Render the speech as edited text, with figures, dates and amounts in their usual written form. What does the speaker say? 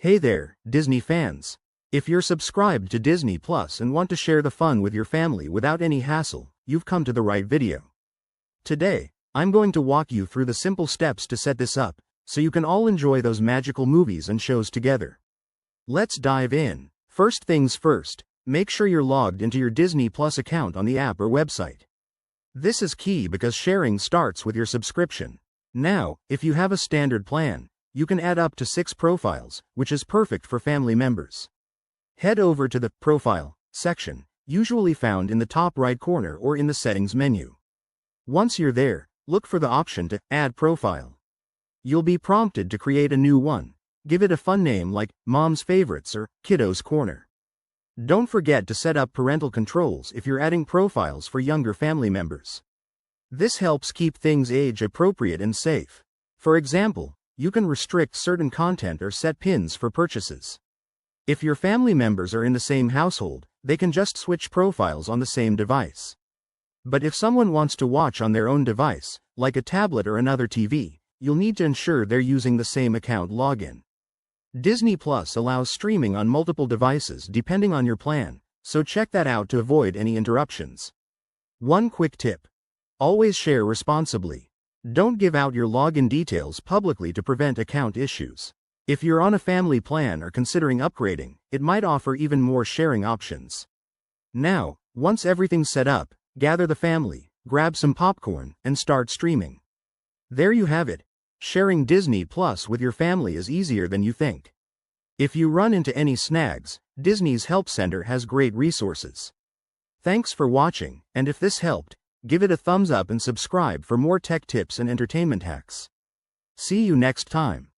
Hey there, Disney fans. If you're subscribed to Disney Plus and want to share the fun with your family without any hassle, you've come to the right video. Today, I'm going to walk you through the simple steps to set this up, so you can all enjoy those magical movies and shows together. Let's dive in. First things first, make sure you're logged into your Disney Plus account on the app or website. This is key because sharing starts with your subscription. Now, if you have a standard plan, you can add up to 6 profiles, which is perfect for family members. Head over to the Profile section, usually found in the top right corner or in the Settings menu. Once you're there, look for the option to Add Profile. You'll be prompted to create a new one. Give it a fun name like Mom's Favorites or Kiddo's Corner. Don't forget to set up parental controls if you're adding profiles for younger family members. This helps keep things age appropriate and safe. For example, you can restrict certain content or set pins for purchases. If your family members are in the same household, they can just switch profiles on the same device. But if someone wants to watch on their own device, like a tablet or another TV, you'll need to ensure they're using the same account login. Disney Plus allows streaming on multiple devices depending on your plan, so check that out to avoid any interruptions. One quick tip: always share responsibly. Don't give out your login details publicly to prevent account issues. If you're on a family plan or considering upgrading, it might offer even more sharing options. Now, once everything's set up, gather the family, grab some popcorn, and start streaming. There you have it. Sharing Disney Plus with your family is easier than you think. If you run into any snags, Disney's Help Center has great resources. Thanks for watching, and if this helped, give it a thumbs up and subscribe for more tech tips and entertainment hacks. See you next time.